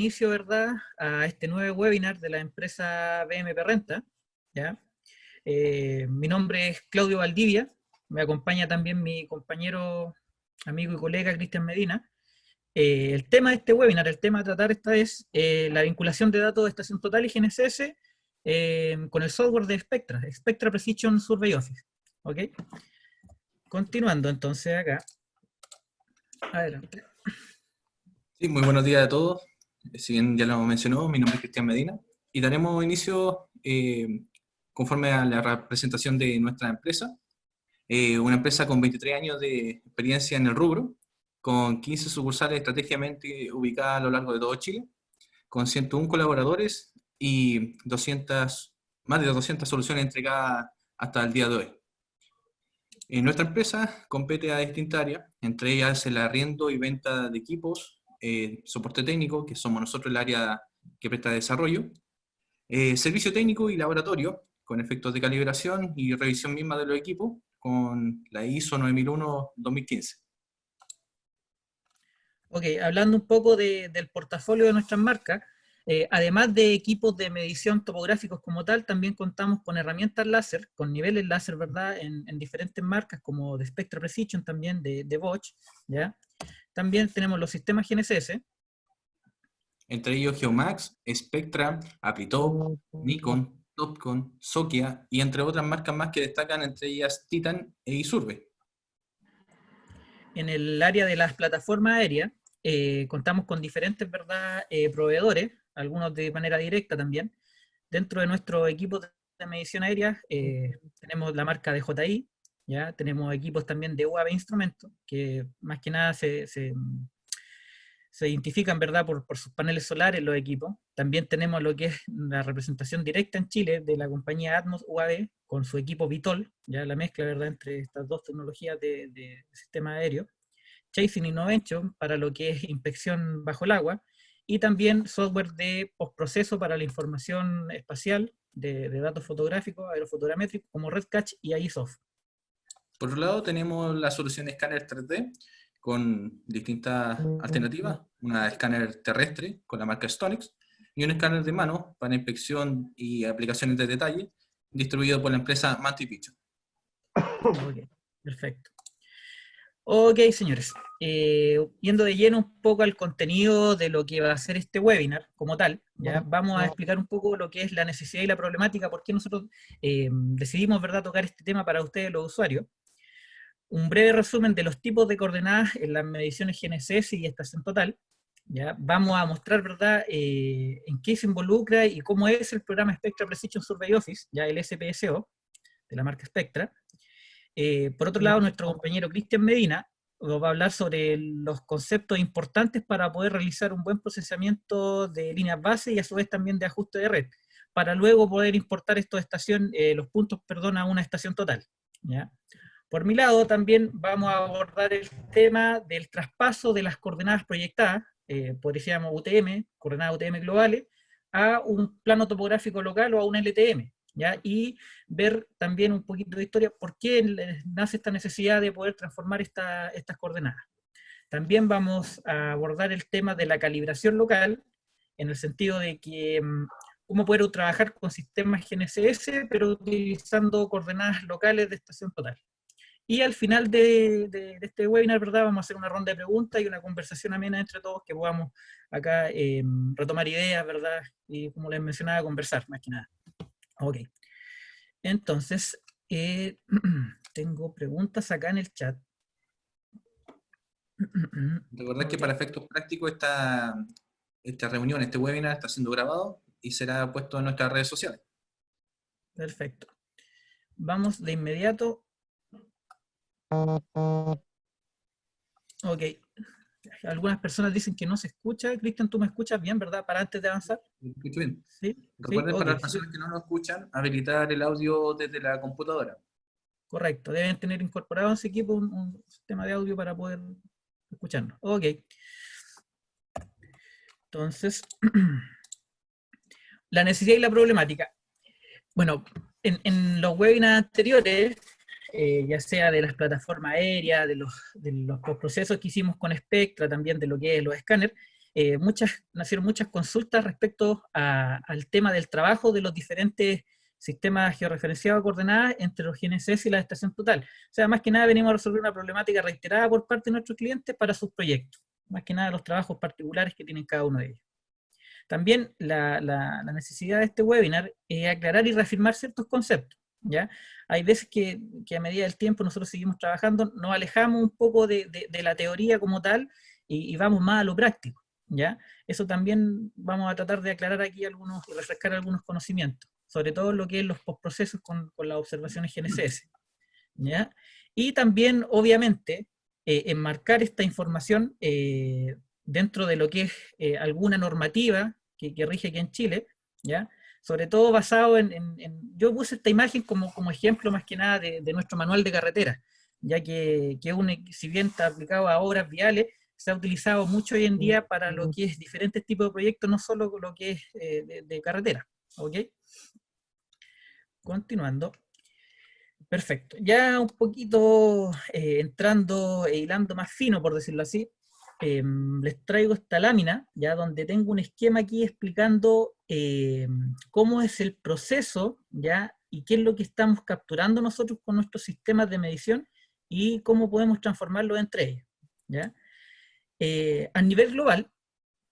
inicio, ¿verdad?, a este nuevo webinar de la empresa BMP Renta, ¿ya? Mi nombre es Claudio Valdivia, me acompaña también mi compañero, amigo y colega Cristian Medina. El tema de este webinar, el tema a tratar esta vez, la vinculación de datos de Estación Total y GNSS con el software de Spectra, Spectra Precision Survey Office. ¿Ok? Continuando entonces acá. Adelante. Sí, muy buenos días a todos. Si bien ya lo mencionó, mi nombre es Cristian Medina y daremos inicio conforme a la presentación de nuestra empresa. Una empresa con 23 años de experiencia en el rubro, con 15 sucursales estratégicamente ubicadas a lo largo de todo Chile, con 101 colaboradores y más de 200 soluciones entregadas hasta el día de hoy. Nuestra empresa compete a distintas áreas, entre ellas el arriendo y venta de equipos, soporte técnico, que somos nosotros el área que presta desarrollo, servicio técnico y laboratorio, con efectos de calibración y revisión misma de los equipos, con la ISO 9001-2015. Ok, hablando un poco del portafolio de nuestras marcas, además de equipos de medición topográficos como tal, también contamos con herramientas láser, con niveles láser, ¿verdad?, en diferentes marcas, como de Spectra Precision también, de Bosch, ¿ya? También tenemos los sistemas GNSS. Entre ellos Geomax, Spectra, Apitow, Nikon, Topcon, Sokia y entre otras marcas más que destacan, entre ellas Titan e Isurbe. En el área de las plataformas aéreas, contamos con diferentes, ¿verdad?, proveedores, algunos de manera directa también. Dentro de nuestro equipo de medición aérea tenemos la marca de DJI, ¿ya? Tenemos equipos también de UAV Instrumentos, que más que nada se identifican, ¿verdad?, por sus paneles solares los equipos. También tenemos lo que es la representación directa en Chile de la compañía Atmos UAV con su equipo Vitol, ya la mezcla, ¿verdad?, entre estas dos tecnologías de sistema aéreo. Chasing Innovation para lo que es inspección bajo el agua, y también software de postproceso para la información espacial de datos fotográficos, aerofotogramétricos, como RedCatch y AISOF. Por otro lado, tenemos la solución escáner 3D con distintas alternativas, una escáner terrestre con la marca Stonix y un escáner de mano para inspección y aplicaciones de detalle, distribuido por la empresa Mantis Vision. Ok, perfecto. Ok, señores, yendo de lleno un poco al contenido de lo que va a ser este webinar como tal, ¿ya? Vamos a explicar un poco lo que es la necesidad y la problemática, por qué nosotros decidimos, ¿verdad?, tocar este tema para ustedes los usuarios. Un breve resumen de los tipos de coordenadas en las mediciones GNSS y estación total. ¿Ya? Vamos a mostrar, ¿verdad?, en qué se involucra y cómo es el programa Spectra Precision Survey Office, ya el SPSO, de la marca Spectra. Por otro lado, nuestro compañero Cristian Medina nos va a hablar sobre los conceptos importantes para poder realizar un buen procesamiento de líneas base y a su vez también de ajuste de red, para luego poder importar los puntos, perdón, a una estación total. ¿Ya? Por mi lado, también vamos a abordar el tema del traspaso de las coordenadas proyectadas, podríamos UTM, coordenadas UTM globales, a un plano topográfico local o a un LTM, ¿ya? Y ver también un poquito de historia, por qué nace esta necesidad de poder transformar estas coordenadas. También vamos a abordar el tema de la calibración local, en el sentido de que cómo poder trabajar con sistemas GNSS, pero utilizando coordenadas locales de estación total. Y al final de este webinar, ¿verdad?, vamos a hacer una ronda de preguntas y una conversación amena entre todos, que podamos acá retomar ideas, ¿verdad? Y como les mencionaba, conversar, más que nada. Ok. Entonces, tengo preguntas acá en el chat. Recordad que Okay. para efectos prácticos esta reunión, este webinar está siendo grabado y será puesto en nuestras redes sociales. Perfecto. Vamos de inmediato. Ok. Algunas personas dicen que no se escucha. Cristian, tú me escuchas bien, ¿verdad? Para antes de avanzar. ¿Me escucho bien? Sí, sí, Recuerden, ok. para las Sí, personas que no nos escuchan, habilitar el audio desde la computadora. correcto. Deben tener incorporado en su equipo un sistema de audio para poder escucharnos. Ok. Entonces, la necesidad y la problemática. Bueno, en los webinars anteriores, ya sea de las plataformas aéreas, de los procesos que hicimos con Spectra, también de lo que es los escáneres, nacieron muchas consultas respecto al tema del trabajo de los diferentes sistemas georreferenciados a coordenadas entre los GNSS y la estación total. O sea, más que nada venimos a resolver una problemática reiterada por parte de nuestros clientes para sus proyectos, más que nada los trabajos particulares que tienen cada uno de ellos. También la necesidad de este webinar es aclarar y reafirmar ciertos conceptos, ¿ya? Hay veces que a medida del tiempo nosotros seguimos trabajando, nos alejamos un poco de la teoría como tal y vamos más a lo práctico, ¿ya? Eso también vamos a tratar de aclarar aquí algunos y refrescar algunos conocimientos, sobre todo lo que es los postprocesos con las observaciones GNSS, ¿ya? Y también, obviamente, enmarcar esta información dentro de lo que es alguna normativa que rige aquí en Chile, ¿ya? Sobre todo basado yo puse esta imagen como ejemplo más que nada de nuestro manual de carretera, ya que si bien está aplicado a obras viales, se ha utilizado mucho hoy en día para lo que es diferentes tipos de proyectos, no solo lo que es de carretera, ¿ok? Continuando. Perfecto. Ya un poquito entrando e hilando más fino, por decirlo así, les traigo esta lámina, ya donde tengo un esquema aquí explicando cómo es el proceso, ya, y qué es lo que estamos capturando nosotros con nuestros sistemas de medición y cómo podemos transformarlo entre ellos, ¿ya? A nivel global,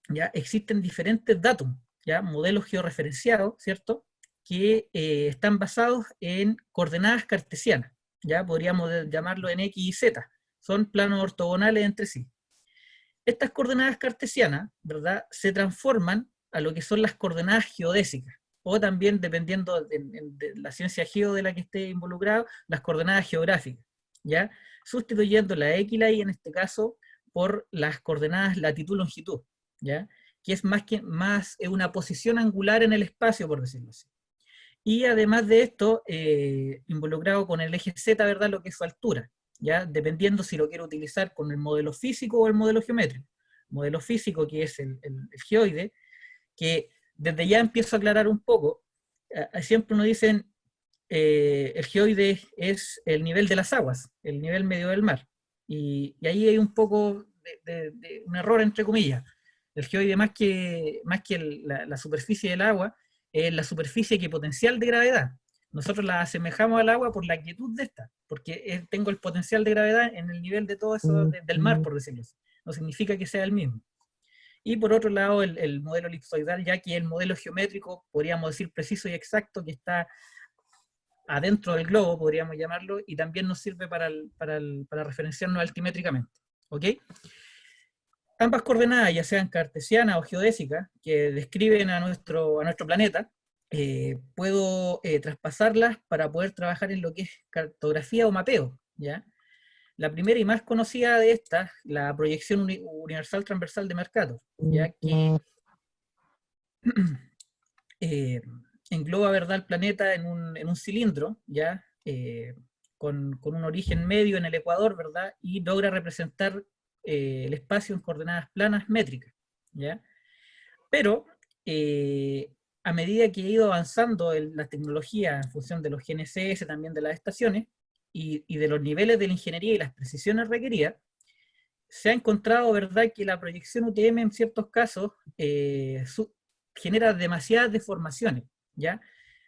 ya, existen diferentes datos, ya, modelos georreferenciados, ¿cierto?, que están basados en coordenadas cartesianas, ya podríamos llamarlo en X y Z, son planos ortogonales entre sí. Estas coordenadas cartesianas, ¿verdad?, se transforman a lo que son las coordenadas geodésicas, o también, dependiendo de la ciencia geo de la que esté involucrado, las coordenadas geográficas, ¿ya? Sustituyendo la X y la Y en este caso por las coordenadas latitud-longitud, ¿ya? Que es más una posición angular en el espacio, por decirlo así. Y además de esto, involucrado con el eje Z, ¿verdad?, lo que es su altura, ¿ya? Dependiendo si lo quiero utilizar con el modelo físico o el modelo geométrico. Modelo físico, que es el geoide, que desde ya empiezo a aclarar un poco. Siempre nos dicen, el geoide es el nivel de las aguas, el nivel medio del mar. Y ahí hay un poco de un error, entre comillas. El geoide, más que la superficie del agua, es la superficie equipotencial de gravedad. Nosotros la asemejamos al agua por la quietud de esta, porque tengo el potencial de gravedad en el nivel de todo eso del mar, por decirlo así. No significa que sea el mismo. Y por otro lado, el modelo elipsoidal, ya que el modelo geométrico, podríamos decir preciso y exacto, que está adentro del globo, podríamos llamarlo, y también nos sirve para referenciarnos altimétricamente. ¿Ok? Ambas coordenadas, ya sean cartesianas o geodésicas, que describen a nuestro planeta, puedo traspasarlas para poder trabajar en lo que es cartografía o mapeo, ¿ya? La primera y más conocida de estas, la proyección universal transversal de Mercator, ya que engloba, ¿verdad?, el planeta en un cilindro, ¿ya? Con un origen medio en el ecuador, ¿verdad? Y logra representar el espacio en coordenadas planas métricas, ¿ya? Pero a medida que he ido avanzando en la tecnología en función de los GNSS, también de las estaciones, y de los niveles de la ingeniería y las precisiones requeridas, se ha encontrado, ¿verdad?, que la proyección UTM en ciertos casos genera demasiadas deformaciones, ¿ya?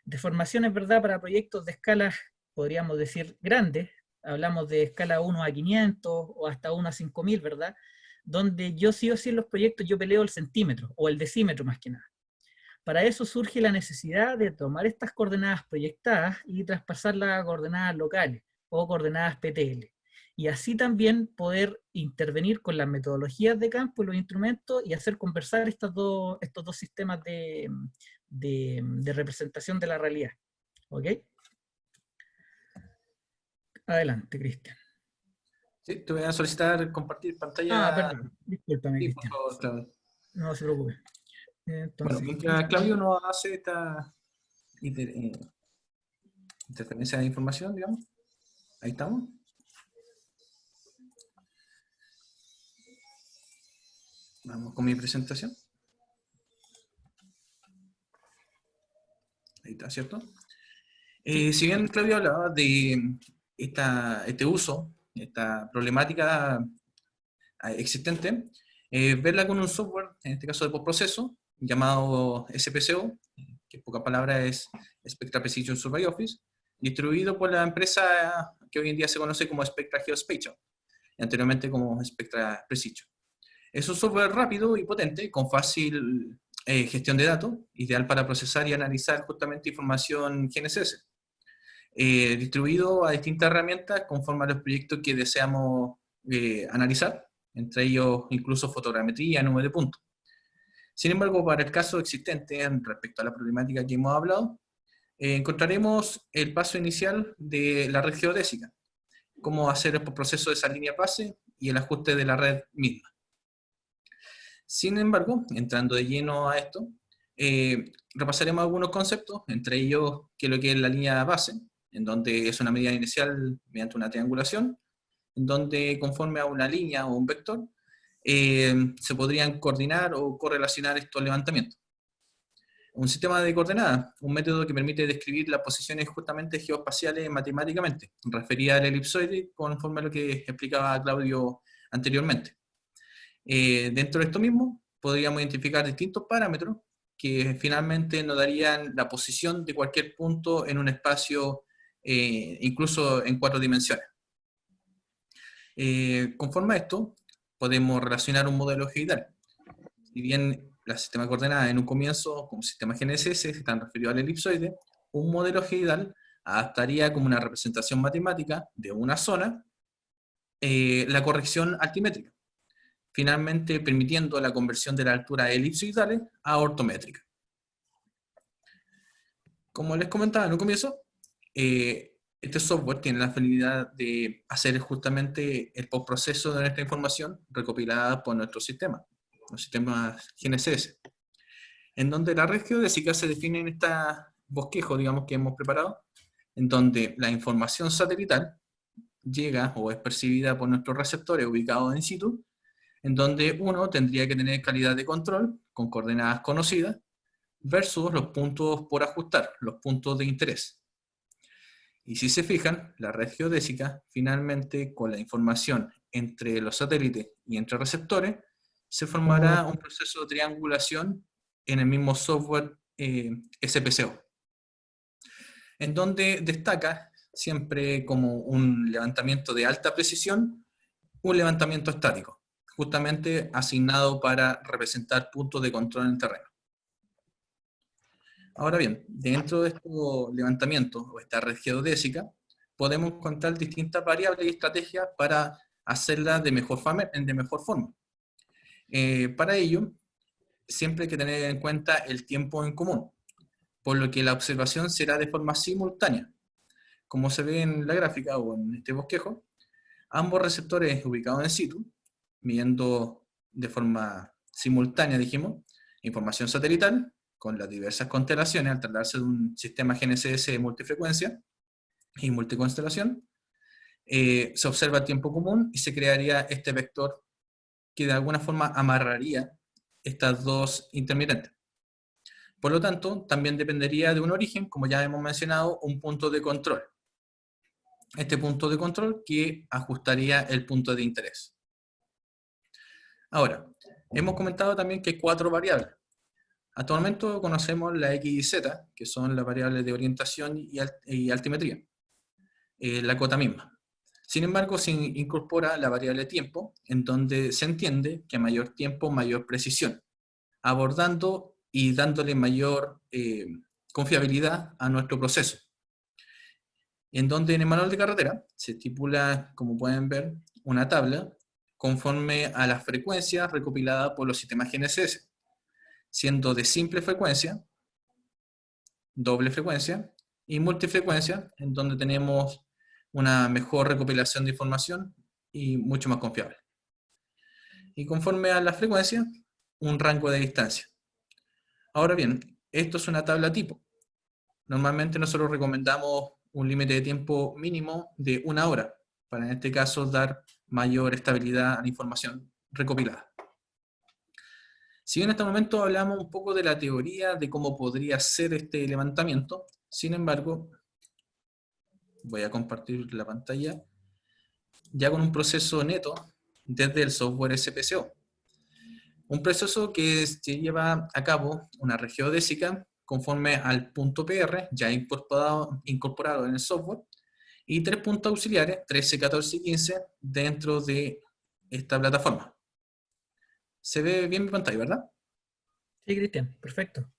Deformaciones, ¿verdad?, para proyectos de escalas, podríamos decir, grandes. Hablamos de escala 1 a 500 o hasta 1 a 5000, ¿verdad? Donde yo sí o sí en los proyectos yo peleo el centímetro o el decímetro más que nada. Para eso surge la necesidad de tomar estas coordenadas proyectadas y traspasarlas a coordenadas locales o coordenadas PTL. Y así también poder intervenir con las metodologías de campo y los instrumentos y hacer conversar estos dos sistemas de representación de la realidad. ¿Ok? Adelante, Cristian. Sí, te voy a solicitar compartir pantalla. Perdón. Discúlpame, Sí, por Cristian. favor, Claudio. No se preocupe. Bueno, Entonces, mientras Claudio nos hace esta interferencia de información, digamos, ahí estamos. Vamos con mi presentación. Ahí está, ¿cierto? Si bien Claudio hablaba de este uso, esta problemática existente, verla con un software, en este caso de postproceso, llamado SPSO, que en pocas palabras es Spectra Precision Survey Office, distribuido por la empresa que hoy en día se conoce como Spectra Geospatial, y anteriormente como Spectra Precision. Es un software rápido y potente, con fácil gestión de datos, ideal para procesar y analizar justamente información GNSS, distribuido a distintas herramientas conforme a los proyectos que deseamos analizar, entre ellos incluso fotogrametría, nube de puntos. Sin embargo, para el caso existente, respecto a la problemática que hemos hablado, encontraremos el paso inicial de la red geodésica, cómo hacer el proceso de esa línea base y el ajuste de la red misma. Sin embargo, entrando de lleno a esto, repasaremos algunos conceptos, entre ellos que lo que es la línea base, en donde es una medida inicial mediante una triangulación, en donde conforme a una línea o un vector, se podrían coordinar o correlacionar estos levantamientos. Un sistema de coordenadas, un método que permite describir las posiciones justamente geoespaciales matemáticamente, referida al elipsoide, conforme a lo que explicaba Claudio anteriormente. Dentro de esto mismo, podríamos identificar distintos parámetros que finalmente nos darían la posición de cualquier punto en un espacio, incluso en 4 dimensiones. Conforme a esto, podemos relacionar un modelo geoidal. Si bien el sistema de coordenadas en un comienzo, como sistema GNSS, están referidos al elipsoide, un modelo geoidal adaptaría como una representación matemática de una zona la corrección altimétrica, finalmente permitiendo la conversión de la altura elipsoidales a ortométrica. Como les comentaba en un comienzo, este software tiene la finalidad de hacer justamente el postproceso de nuestra información recopilada por nuestro sistema, los sistemas GNSS, en donde la red geodésica se define en este bosquejo, digamos, que hemos preparado, en donde la información satelital llega o es percibida por nuestros receptores ubicados in situ, en donde uno tendría que tener calidad de control con coordenadas conocidas versus los puntos por ajustar, los puntos de interés. Y si se fijan, la red geodésica, finalmente, con la información entre los satélites y entre receptores, se formará un proceso de triangulación en el mismo software SPSO, en donde destaca siempre como un levantamiento de alta precisión, un levantamiento estático, justamente asignado para representar puntos de control en el terreno. Ahora bien, dentro de estos levantamientos o esta red geodésica, podemos encontrar distintas variables y estrategias para hacerla de mejor forma. Para ello, siempre hay que tener en cuenta el tiempo en común, por lo que la observación será de forma simultánea. Como se ve en la gráfica o en este bosquejo, ambos receptores ubicados en situ, midiendo de forma simultánea, dijimos, información satelital, con las diversas constelaciones, al tratarse de un sistema GNSS de multifrecuencia y multiconstelación, se observa el tiempo común y se crearía este vector que de alguna forma amarraría estas dos intermitentes. Por lo tanto, también dependería de un origen, como ya hemos mencionado, un punto de control. Este punto de control que ajustaría el punto de interés. Ahora, hemos comentado también que hay 4 variables. Actualmente conocemos la X y Z, que son las variables de orientación y altimetría, la cota misma. Sin embargo, se incorpora la variable tiempo, en donde se entiende que a mayor tiempo, mayor precisión, abordando y dándole mayor confiabilidad a nuestro proceso. En donde en el manual de carretera se estipula, como pueden ver, una tabla conforme a las frecuencias recopiladas por los sistemas GNSS, siendo de simple frecuencia, doble frecuencia y multifrecuencia, en donde tenemos una mejor recopilación de información y mucho más confiable. Y conforme a la frecuencia, un rango de distancia. Ahora bien, esto es una tabla tipo. Normalmente nosotros recomendamos un límite de tiempo mínimo de 1 hora, para en este caso dar mayor estabilidad a la información recopilada. Si bien en este momento hablamos un poco de la teoría de cómo podría ser este levantamiento, sin embargo, voy a compartir la pantalla ya con un proceso neto desde el software SPSO. Un proceso que se lleva a cabo una regeodésica conforme al punto PR ya incorporado en el software y 3 puntos auxiliares, 13, 14 y 15, dentro de esta plataforma. Se ve bien mi pantalla, ¿verdad? Sí, Cristian, perfecto.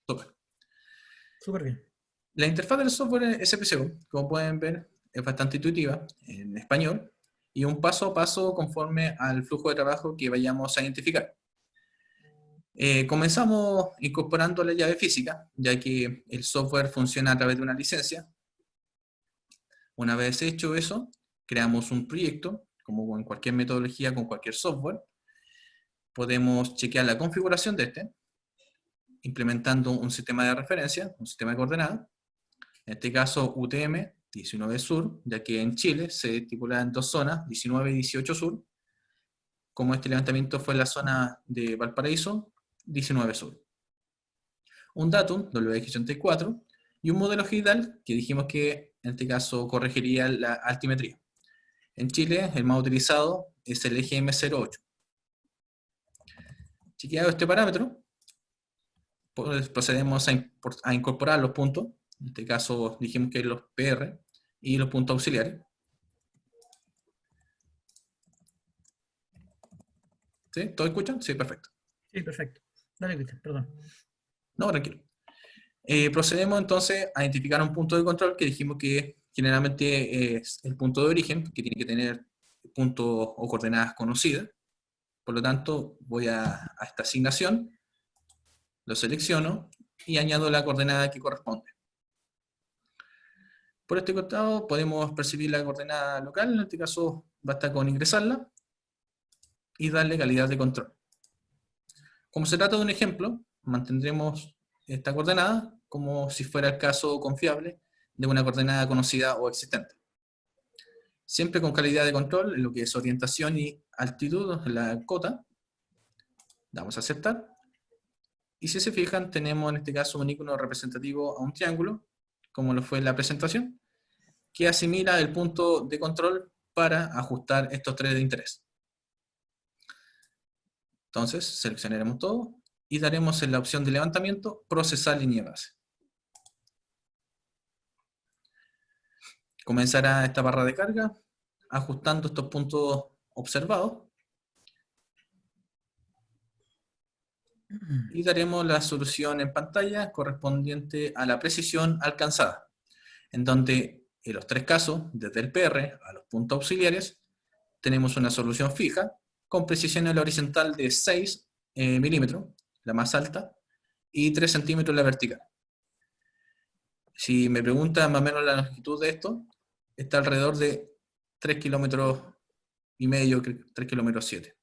Súper. Súper bien. La interfaz del software SPSEO, como pueden ver, es bastante intuitiva en español y un paso a paso conforme al flujo de trabajo que vayamos a identificar. Comenzamos incorporando la llave física, ya que el software funciona a través de una licencia. Una vez hecho eso, creamos un proyecto, como en cualquier metodología con cualquier software. Podemos chequear la configuración de este, implementando un sistema de referencia, un sistema de coordenadas. En este caso, UTM 19 Sur, ya que en Chile se estipula en 2 zonas, 19 y 18 Sur. Como este levantamiento fue en la zona de Valparaíso, 19 Sur. Un datum, WX84, y un modelo GIDAL, que dijimos que en este caso corregiría la altimetría. En Chile, el más utilizado es el EGM08. Chequeado este parámetro, pues procedemos a incorporar los puntos. En este caso dijimos que los PR y los puntos auxiliares. ¿Sí? ¿Todos escuchan? Sí, perfecto. Sí, perfecto. Dale, Cristian, perdón. No, tranquilo. Procedemos entonces a identificar un punto de control que dijimos que generalmente es el punto de origen, que tiene que tener puntos o coordenadas conocidas. Por lo tanto, voy a esta asignación, lo selecciono y añado la coordenada que corresponde. Por este costado podemos percibir la coordenada local, en este caso basta con ingresarla y darle calidad de control. Como se trata de un ejemplo, mantendremos esta coordenada como si fuera el caso confiable de una coordenada conocida o existente. Siempre con calidad de control en lo que es orientación y altitud, la cota. Damos a aceptar. Y si se fijan, tenemos en este caso un icono representativo a un triángulo, como lo fue en la presentación, que asimila el punto de control para ajustar estos 3 de interés. Entonces, seleccionaremos todo y daremos en la opción de levantamiento, procesar línea base. Comenzará esta barra de carga, ajustando estos puntos observados. Y daremos la solución en pantalla correspondiente a la precisión alcanzada, en donde en los 3 casos, desde el PR a los puntos auxiliares, tenemos una solución fija, con precisión en la horizontal de 6 milímetros, la más alta, y 3 centímetros la vertical. Si me preguntan más o menos la longitud de esto, está alrededor de 3 kilómetros y medio, 3 kilómetros 7.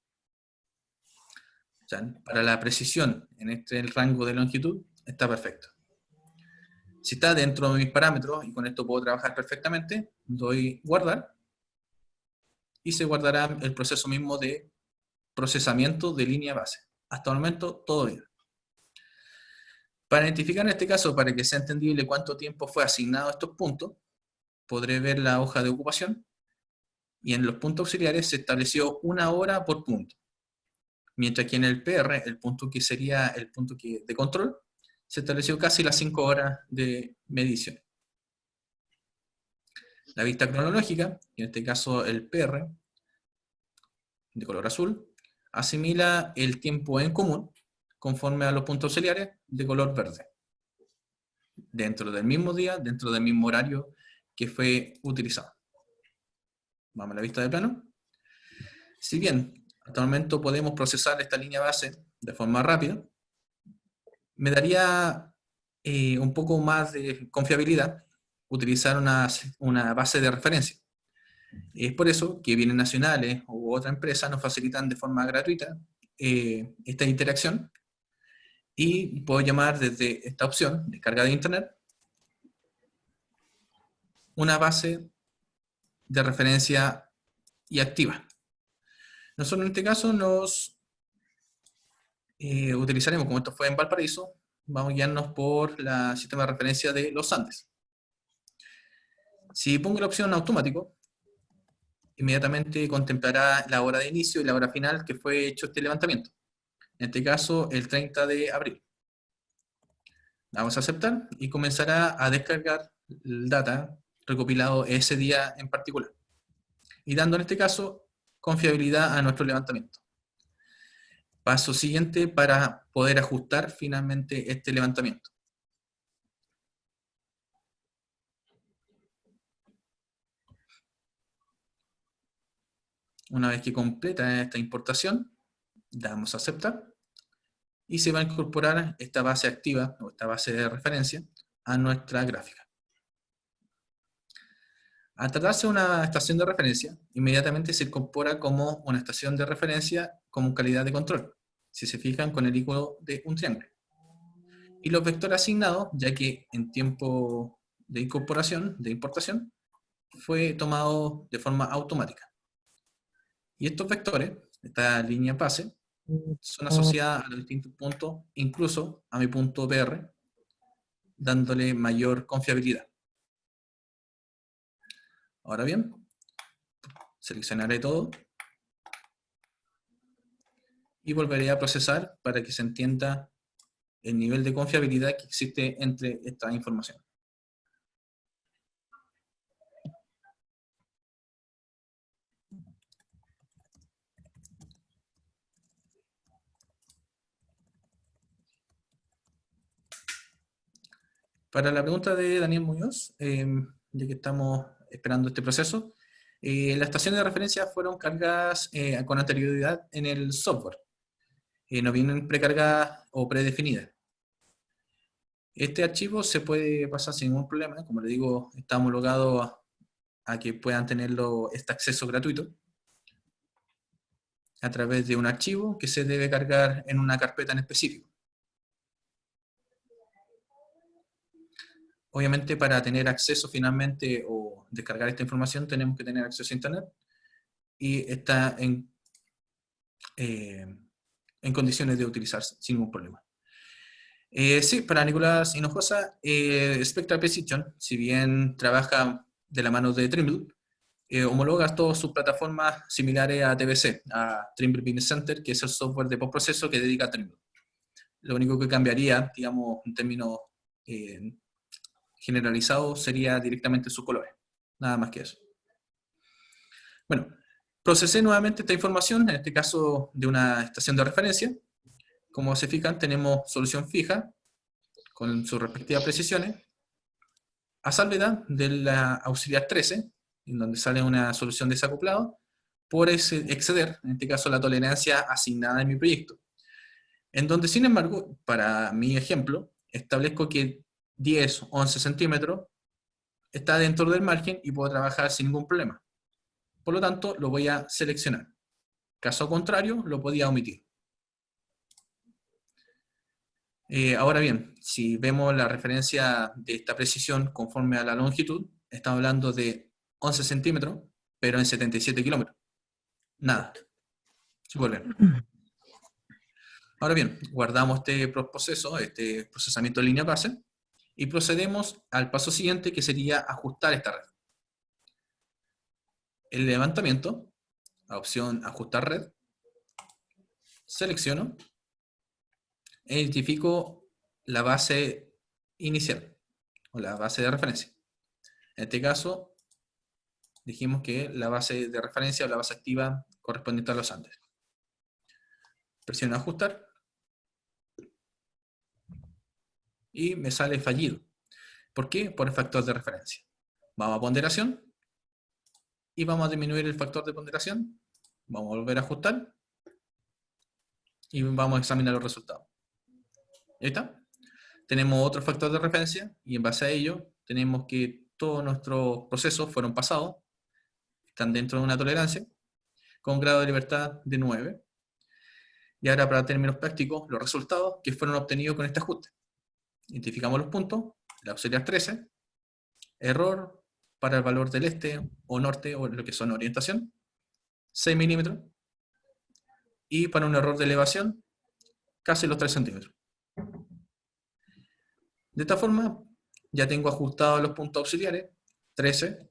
O sea, para la precisión en el rango de longitud, está perfecto. Si está dentro de mis parámetros, y con esto puedo trabajar perfectamente, doy guardar, y se guardará el proceso mismo de procesamiento de línea base. Hasta el momento, todo bien. Para identificar en este caso, para que sea entendible cuánto tiempo fue asignado a estos puntos, podré ver la hoja de ocupación, y en los puntos auxiliares se estableció 1 hora por punto. Mientras que en el PR, el punto que sería el punto de control, se estableció casi las 5 horas de medición. La vista cronológica, en este caso el PR, de color azul, asimila el tiempo en común conforme a los puntos auxiliares de color verde. Dentro del mismo día, dentro del mismo horario que fue utilizado. Vamos a la vista de plano. Si bien hasta el momento podemos procesar esta línea base de forma rápida, me daría un poco más de confiabilidad utilizar una base de referencia. Es por eso que bienes nacionales u otra empresa nos facilitan de forma gratuita esta interacción, y puedo llamar desde esta opción, descarga de internet, una base de referencia y activa. Nosotros en este caso nos utilizaremos, como esto fue en Valparaíso, vamos a guiarnos por el sistema de referencia de los Andes. Si pongo la opción automático, inmediatamente contemplará la hora de inicio y la hora final que fue hecho este levantamiento. en este caso el 30 de abril. Vamos a aceptar y comenzará a descargar el data recopilado ese día en particular, y dando en este caso confiabilidad a nuestro levantamiento. Paso siguiente para poder ajustar finalmente este levantamiento. Una vez que completa esta importación, damos a aceptar y se va a incorporar esta base activa o esta base de referencia a nuestra gráfica. Al tratarse de una estación de referencia, inmediatamente se incorpora como una estación de referencia con calidad de control, si se fijan con el icono de un triángulo. Y los vectores asignados, ya que en tiempo de incorporación, de importación, fue tomado de forma automática. Y estos vectores, esta línea base, son asociadas a los distintos puntos, incluso a mi punto PR, dándole mayor confiabilidad. Ahora bien, seleccionaré todo y volveré a procesar para que se entienda el nivel de confiabilidad que existe entre esta información. Para la pregunta de Daniel Muñoz, ya que estamos esperando este proceso, las estaciones de referencia fueron cargadas con anterioridad en el software. No vienen precargadas o predefinidas. Este archivo se puede pasar sin ningún problema. Como le digo, está homologado a que puedan tenerlo este acceso gratuito a través de un archivo que se debe cargar en una carpeta en específico. Obviamente, para tener acceso finalmente o descargar esta información tenemos que tener acceso a internet y está en condiciones de utilizarse sin ningún problema. Sí, para Nicolás Hinojosa, Spectral Precision, si bien trabaja de la mano de Trimble, homologa todas sus plataformas similares a TBC, a Trimble Business Center, que es el software de postproceso que dedica a Trimble. Lo único que cambiaría, digamos, en términos generalizados, sería directamente sus colores. Nada más que eso. Bueno, procesé nuevamente esta información, en este caso de una estación de referencia. Como se fijan, tenemos solución fija, con sus respectivas precisiones, a salvedad de la auxiliar 13, en donde sale una solución desacoplado, por exceder, en este caso, la tolerancia asignada en mi proyecto. En donde, sin embargo, para mi ejemplo, establezco que 10 o 11 centímetros está dentro del margen y puedo trabajar sin ningún problema. Por lo tanto, lo voy a seleccionar. Caso contrario, lo podía omitir. Ahora bien, si vemos la referencia de esta precisión conforme a la longitud, estamos hablando de 11 centímetros, pero en 77 kilómetros. Nada. Ahora bien, guardamos este proceso, este procesamiento de línea base, y procedemos al paso siguiente, que sería ajustar esta red. El levantamiento, la opción ajustar red, selecciono e identifico la base inicial, o la base de referencia. En este caso, dijimos que la base de referencia o la base activa correspondiente a los Andes. Presiono ajustar y me sale fallido. ¿Por qué? Por el factor de referencia. Vamos a ponderación y vamos a disminuir el factor de ponderación. Vamos a volver a ajustar y vamos a examinar los resultados. Ahí está. Tenemos otro factor de referencia y en base a ello tenemos que todos nuestros procesos fueron pasados, están dentro de una tolerancia, con grado de libertad de 9. Y ahora, para términos prácticos, los resultados que fueron obtenidos con este ajuste. Identificamos los puntos, la auxiliar 13, error para el valor del este o norte, o lo que son orientación, 6 milímetros, y para un error de elevación, casi los 3 centímetros. De esta forma, ya tengo ajustados los puntos auxiliares, 13,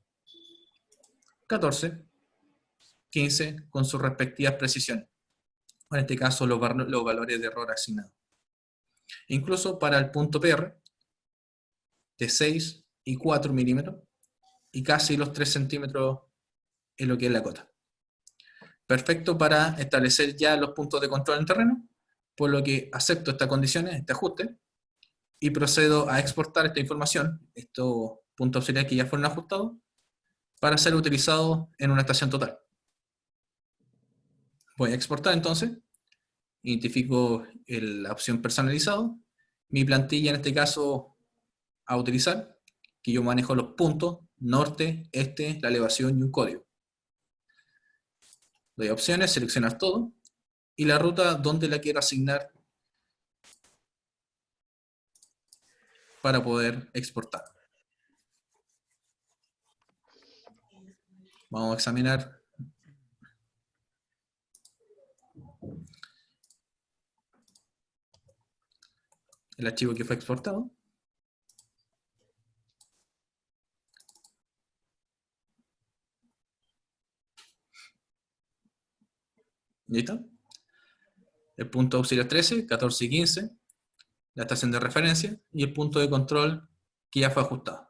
14, 15, con sus respectivas precisiones. o en este caso los valores de error asignados. Incluso para el punto PR, de 6 y 4 milímetros, y casi los 3 centímetros en lo que es la cota. Perfecto para establecer ya los puntos de control en terreno, por lo que acepto estas condiciones, este ajuste, y procedo a exportar esta información, estos puntos auxiliares que ya fueron ajustados, para ser utilizados en una estación total. Voy a exportar entonces, identifico la opción personalizado, mi plantilla en este caso a utilizar, que yo manejo los puntos, norte, este, la elevación y un código. Doy a opciones, seleccionar todo, y la ruta donde la quiero asignar para poder exportar. Vamos a examinar el archivo que fue exportado. ¿Listo? El punto auxiliar 13, 14 y 15, la estación de referencia, y el punto de control que ya fue ajustado.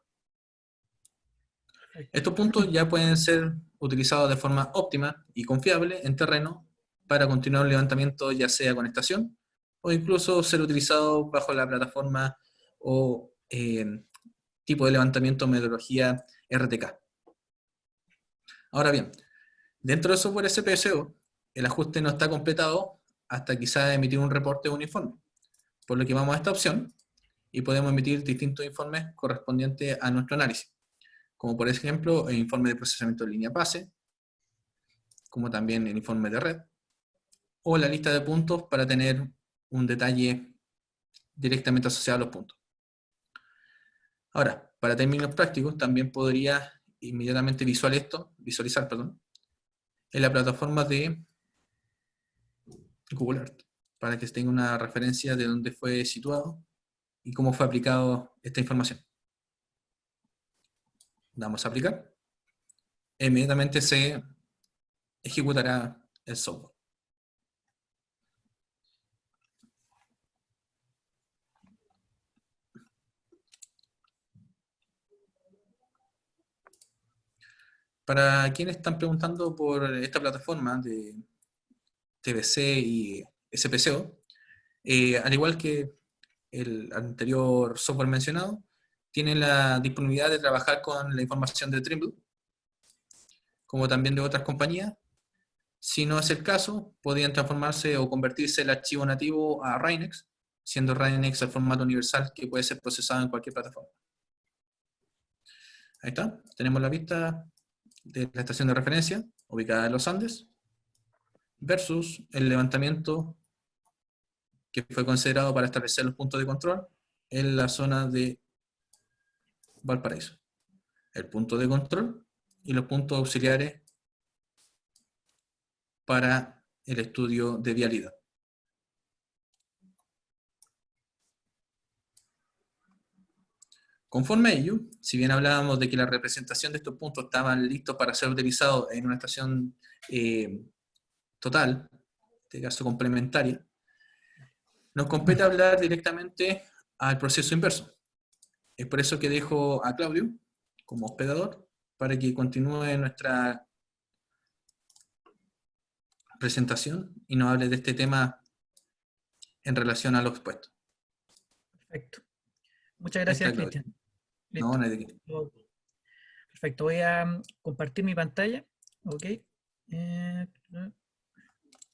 Estos puntos ya pueden ser utilizados de forma óptima y confiable en terreno para continuar un levantamiento ya sea con estación o incluso ser utilizado bajo la plataforma o tipo de levantamiento metodología RTK. Ahora bien, dentro del software SPSO, el ajuste no está completado hasta quizá emitir un reporte o un informe, por lo que vamos a esta opción y podemos emitir distintos informes correspondientes a nuestro análisis, como por ejemplo el informe de procesamiento de línea base, como también el informe de red, o la lista de puntos para tener un detalle directamente asociado a los puntos. Ahora, para términos prácticos, también podría inmediatamente visualizar en la plataforma de Google Earth, para que tenga una referencia de dónde fue situado y cómo fue aplicado esta información. Damos a aplicar. Inmediatamente se ejecutará el software. Para quienes están preguntando por esta plataforma de TBC y SPSO, al igual que el anterior software mencionado, tienen la disponibilidad de trabajar con la información de Trimble, como también de otras compañías. Si no es el caso, podrían transformarse o convertirse el archivo nativo a RAINEX, siendo RAINEX el formato universal que puede ser procesado en cualquier plataforma. Ahí está, tenemos la vista de la estación de referencia, ubicada en los Andes, versus el levantamiento que fue considerado para establecer los puntos de control en la zona de Valparaíso. El punto de control y los puntos auxiliares para el estudio de vialidad. Conforme a ello, si bien hablábamos de que la representación de estos puntos estaban listos para ser utilizados en una estación total, en este caso complementaria, nos compete hablar directamente al proceso inverso. Es por eso que dejo a Claudio como hospedador para que continúe nuestra presentación y nos hable de este tema en relación a lo expuesto. Perfecto. Muchas gracias, Cristian. No, no hay de qué. Perfecto, voy a compartir mi pantalla. Ok.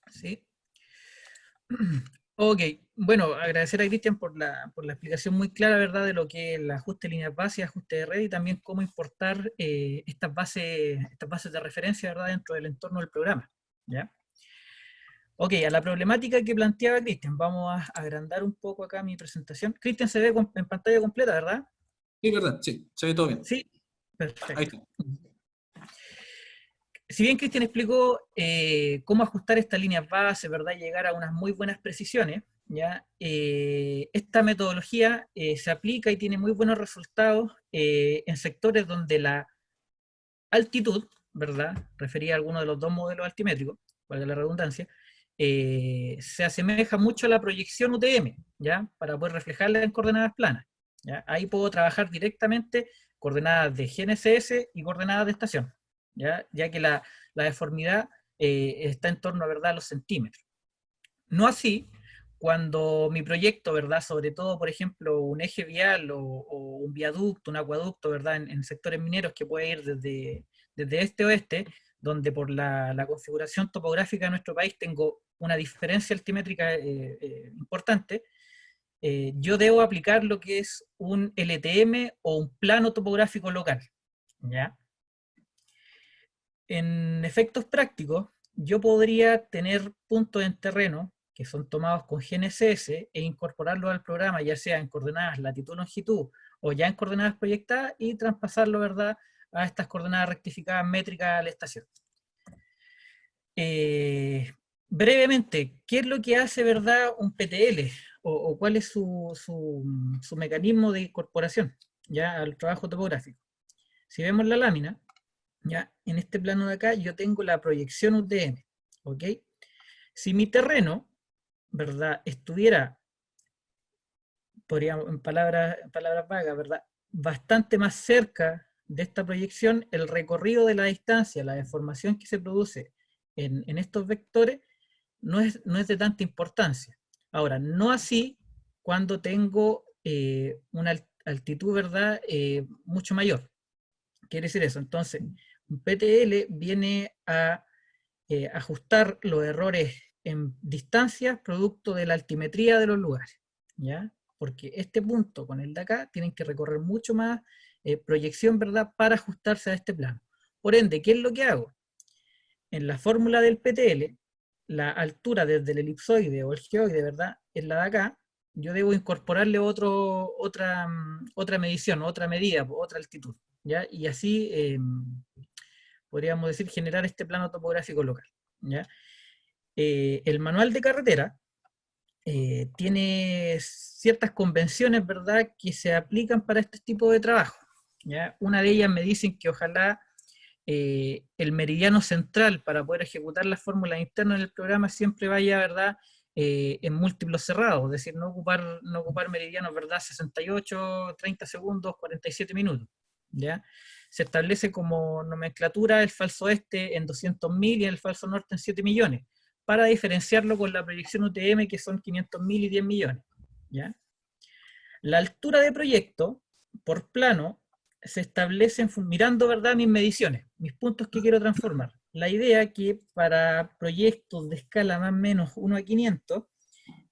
Sí. Ok, bueno, agradecer a Cristian por la explicación muy clara, ¿verdad?, de lo que es el ajuste de líneas base, ajuste de red y también cómo importar estas bases de referencia, ¿verdad?, dentro del entorno del programa. ¿Ya? Ok, a la problemática que planteaba Cristian, vamos a agrandar un poco acá mi presentación. Cristian, se ve en pantalla completa, ¿verdad? Sí, verdad, sí, se ve todo bien. Sí, perfecto. Ahí está. Si bien Cristian explicó cómo ajustar estas líneas base, ¿verdad?, llegar a unas muy buenas precisiones, ¿ya? Esta metodología se aplica y tiene muy buenos resultados en sectores donde la altitud, ¿verdad?, refería a alguno de los dos modelos altimétricos, valga la redundancia, se asemeja mucho a la proyección UTM, ¿ya? Para poder reflejarla en coordenadas planas, ¿ya? Ahí puedo trabajar directamente coordenadas de GNSS y coordenadas de estación, ya que la deformidad está en torno, ¿verdad?, a los centímetros. No así cuando mi proyecto, ¿verdad?, sobre todo, por ejemplo, un eje vial o un viaducto, un acueducto, ¿verdad?, en sectores mineros que puede ir desde este a oeste, donde por la configuración topográfica de nuestro país tengo una diferencia altimétrica importante, yo debo aplicar lo que es un LTM o un plano topográfico local, ¿ya? En efectos prácticos, yo podría tener puntos en terreno que son tomados con GNSS e incorporarlos al programa, ya sea en coordenadas latitud-longitud o ya en coordenadas proyectadas, y traspasarlo, ¿verdad?, a estas coordenadas rectificadas métricas a la estación. Brevemente, ¿qué es lo que hace, verdad, un PTL? O cuál es su mecanismo de incorporación, ya, al trabajo topográfico. Si vemos la lámina, ya, en este plano de acá yo tengo la proyección UTM, ¿ok? Si mi terreno, ¿verdad?, estuviera, podríamos, en palabras vagas, ¿verdad?, bastante más cerca de esta proyección, el recorrido de la distancia, la deformación que se produce en estos vectores, no es de tanta importancia. Ahora, no así cuando tengo una altitud, ¿verdad?, mucho mayor. Quiere decir eso. Entonces, un PTL viene a ajustar los errores en distancias producto de la altimetría de los lugares, ¿ya? Porque este punto con el de acá tienen que recorrer mucho más proyección, ¿verdad?, para ajustarse a este plano. Por ende, ¿qué es lo que hago? En la fórmula del PTL, la altura desde el elipsoide o el geoide, ¿verdad?, es la de acá. Yo debo incorporarle otra medición, otra medida, otra altitud, ¿ya? Y así podríamos decir generar este plano topográfico local, ¿ya? El manual de carretera tiene ciertas convenciones, ¿verdad?, que se aplican para este tipo de trabajo, ¿ya? Una de ellas me dicen que ojalá el meridiano central para poder ejecutar las fórmulas internas del programa siempre vaya, ¿verdad?, en múltiplos cerrados, es decir, no ocupar meridianos, ¿verdad?, 68, 30 segundos, 47 minutos, ¿ya? Se establece como nomenclatura el falso este en 200.000 y el falso norte en 7 millones, para diferenciarlo con la proyección UTM, que son 500.000 y 10 millones, ¿ya? La altura de proyecto por plano se establece mirando, ¿verdad?, mis mediciones, mis puntos que quiero transformar. La idea es que para proyectos de escala más o menos 1 a 500,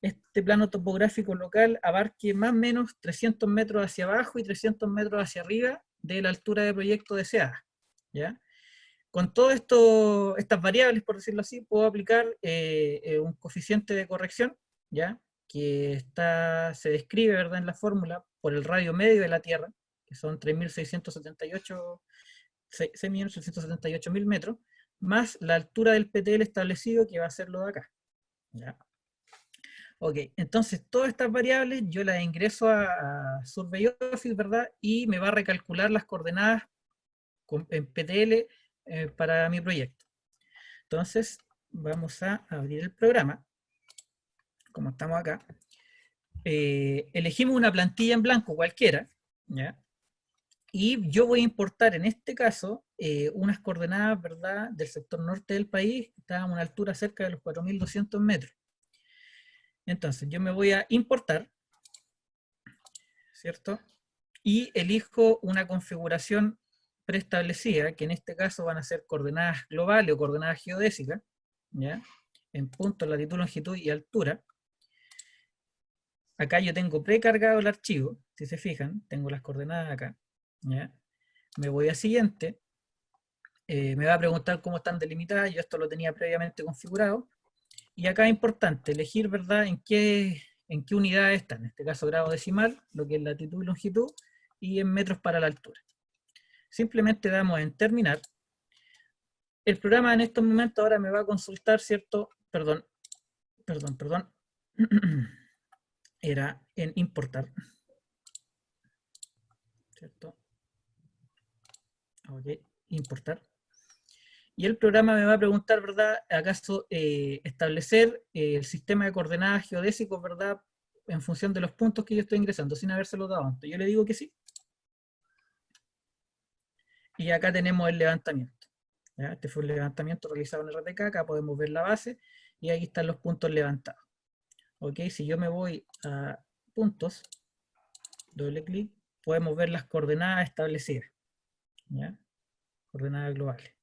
este plano topográfico local abarque más o menos 300 metros hacia abajo y 300 metros hacia arriba de la altura de proyecto deseada, ¿ya? Con todas estas variables, por decirlo así, puedo aplicar un coeficiente de corrección, ¿ya?, que se describe, ¿verdad?, en la fórmula por el radio medio de la Tierra, que son 6.678.000 metros, más la altura del PTL establecido, que va a ser lo de acá, ¿ya? Ok, entonces todas estas variables yo las ingreso a Survey Office, ¿verdad?, y me va a recalcular las coordenadas en PTL para mi proyecto. Entonces, vamos a abrir el programa, como estamos acá. Elegimos una plantilla en blanco cualquiera, ¿ya? Y yo voy a importar en este caso unas coordenadas, ¿verdad?, del sector norte del país, que está a una altura cerca de los 4.200 metros. Entonces, yo me voy a importar, ¿cierto? Y elijo una configuración preestablecida, que en este caso van a ser coordenadas globales o coordenadas geodésicas, ¿ya?, en punto, latitud, longitud y altura. Acá yo tengo precargado el archivo, si se fijan, tengo las coordenadas acá, ¿ya? Me voy a siguiente, me va a preguntar cómo están delimitadas, yo esto lo tenía previamente configurado, y acá es importante elegir, ¿verdad?, en qué unidad están, en este caso grado decimal, lo que es latitud y longitud, y en metros para la altura. Simplemente damos en terminar. El programa en estos momentos ahora me va a consultar, ¿cierto? Perdón. Era en importar, ¿cierto? Ok, importar. y el programa me va a preguntar, ¿verdad?, acaso establecer el sistema de coordenadas geodésicos, ¿verdad?, en función de los puntos que yo estoy ingresando, sin habérselo dado antes. Yo le digo que sí. Y acá tenemos el levantamiento. ¿Ya? Este fue el levantamiento realizado en RTK, acá podemos ver la base, y ahí están los puntos levantados. Ok, si yo me voy a puntos, doble clic, podemos ver las coordenadas establecidas. ¿Ya? Coordenadas globales.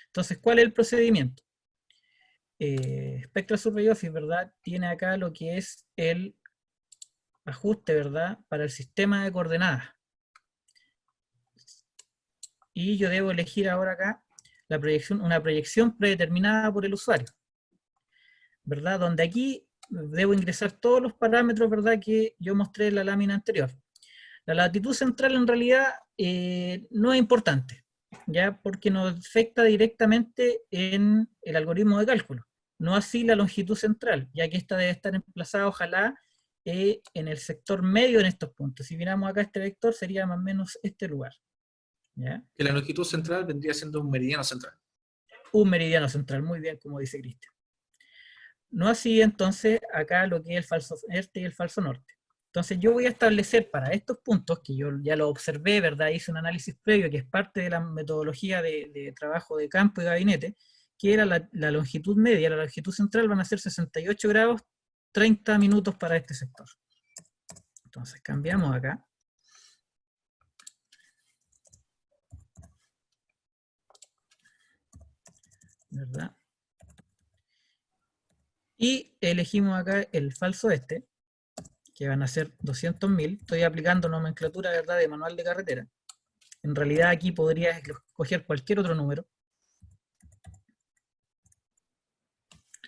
Entonces, ¿cuál es el procedimiento? Spectral Survey Office, ¿verdad?, tiene acá lo que es el ajuste, ¿verdad?, para el sistema de coordenadas. Y yo debo elegir ahora acá la proyección, una proyección predeterminada por el usuario, ¿verdad?, donde aquí debo ingresar todos los parámetros, ¿verdad?, que yo mostré en la lámina anterior. La latitud central en realidad no es importante, ¿ya?, porque nos afecta directamente en el algoritmo de cálculo. No así la longitud central, ya que esta debe estar emplazada, ojalá, en el sector medio en estos puntos. Si miramos acá este vector, sería más o menos este lugar. ¿Ya? Que la longitud central vendría siendo un meridiano central. Un meridiano central, muy bien, como dice Cristian. No así, entonces, acá lo que es el falso este y el falso norte. Entonces yo voy a establecer para estos puntos, que yo ya lo observé, ¿verdad?, hice un análisis previo, que es parte de la metodología de trabajo de campo y gabinete, que era la longitud media, la longitud central van a ser 68 grados, 30 minutos para este sector. Entonces cambiamos acá. ¿Verdad? Y elegimos acá el falso este, que van a ser 200.000. Estoy aplicando nomenclatura, ¿verdad?, de manual de carretera. En realidad aquí podría escoger cualquier otro número.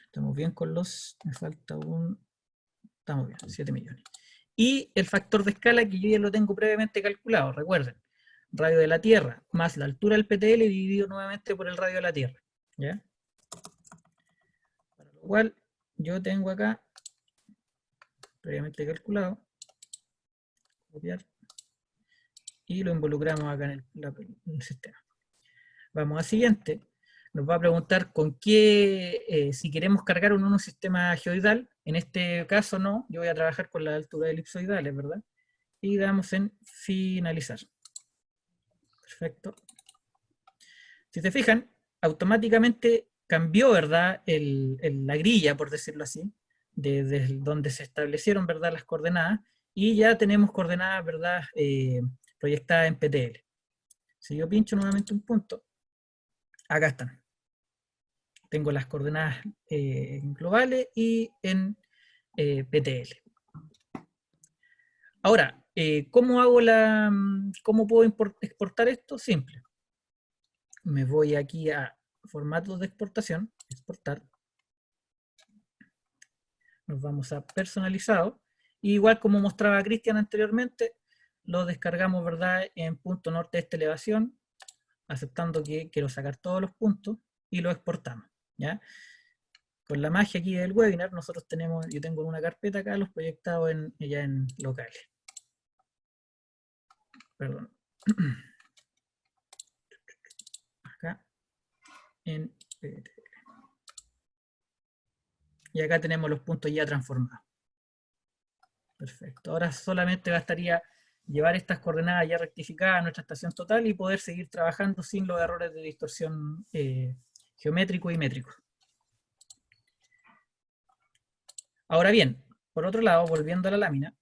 Estamos bien con los... Me falta un... Estamos bien, 7 millones. Y el factor de escala que yo ya lo tengo previamente calculado, recuerden. Radio de la Tierra más la altura del PTL dividido nuevamente por el radio de la Tierra. ¿Ya? Para lo cual yo tengo acá previamente calculado. Copiar. Y lo involucramos acá en el sistema. Vamos a siguiente. Nos va a preguntar con qué, si queremos cargar un sistema geoidal. En este caso no, yo voy a trabajar con la altura elipsoidales, ¿verdad? Y damos en finalizar. Perfecto. Si se fijan, automáticamente cambió, ¿verdad?, la grilla, por decirlo así, desde donde se establecieron, ¿verdad?, las coordenadas, y ya tenemos coordenadas, ¿verdad?, proyectadas en PTL. Si yo pincho nuevamente un punto, acá están. Tengo las coordenadas globales y en PTL. Ahora, ¿cómo puedo exportar esto? Simple. Me voy aquí a formatos de exportación, exportar. Nos vamos a personalizado. Y igual como mostraba Cristian anteriormente, lo descargamos, ¿verdad?, en punto norte este elevación, aceptando que quiero sacar todos los puntos y lo exportamos. ¿Ya? Con la magia aquí del webinar, nosotros tenemos, yo tengo una carpeta acá, los proyectados ya en locales. Perdón. Acá en PTL. Y acá tenemos los puntos ya transformados. Perfecto. Ahora solamente bastaría llevar estas coordenadas ya rectificadas a nuestra estación total y poder seguir trabajando sin los errores de distorsión geométrico y métrico. Ahora bien, por otro lado, volviendo a la lámina,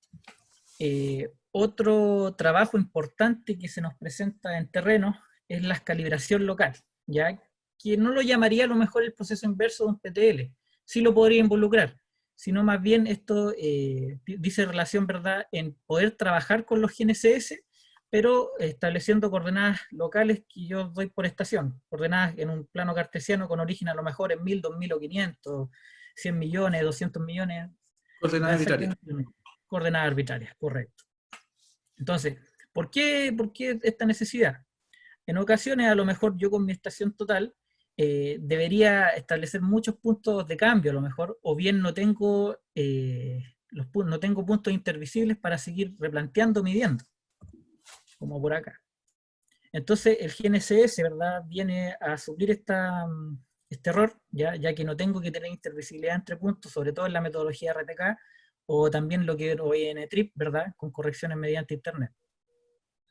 otro trabajo importante que se nos presenta en terreno es la calibración local, ya que no lo llamaría a lo mejor el proceso inverso de un PTL, sí lo podría involucrar, sino más bien esto dice relación, ¿verdad?, en poder trabajar con los GNSS, pero estableciendo coordenadas locales que yo doy por estación, coordenadas en un plano cartesiano con origen a lo mejor en 1000, 2000 o 500, 100 millones, 200 millones. Coordenadas arbitrarias. Coordenadas arbitrarias, correcto. Entonces, ¿por qué esta necesidad? En ocasiones, a lo mejor yo con mi estación total debería establecer muchos puntos de cambio, a lo mejor, o bien no tengo, no tengo puntos intervisibles para seguir replanteando, midiendo, como por acá. Entonces el GNSS, ¿verdad?, viene a suplir este error, ya que no tengo que tener intervisibilidad entre puntos, sobre todo en la metodología RTK, o también lo que hoy en trip, ¿verdad?, con correcciones mediante internet.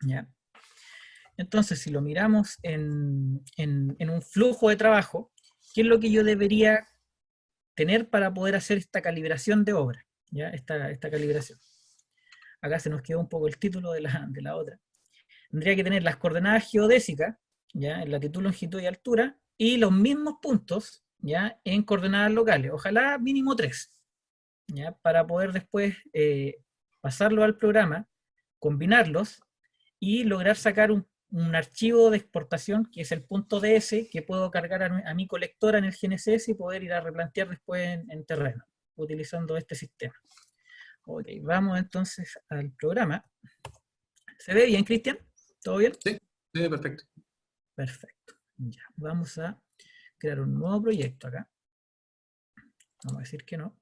¿Ya? Entonces, si lo miramos en un flujo de trabajo, ¿qué es lo que yo debería tener para poder hacer esta calibración de obra? ¿Ya? Esta calibración. Acá se nos quedó un poco el título de la otra. Tendría que tener las coordenadas geodésicas, ¿ya?, en latitud, longitud y altura, y los mismos puntos, ¿ya?, en coordenadas locales, ojalá mínimo 3, ¿ya?, para poder después pasarlo al programa, combinarlos y lograr sacar un archivo de exportación que es el punto .ds que puedo cargar a mi colectora en el GNSS y poder ir a replantear después en terreno, utilizando este sistema. Ok, vamos entonces al programa. ¿Se ve bien, Cristian? ¿Todo bien? Sí, sí, perfecto. Perfecto. Ya, vamos a crear un nuevo proyecto acá. Vamos a decir que no.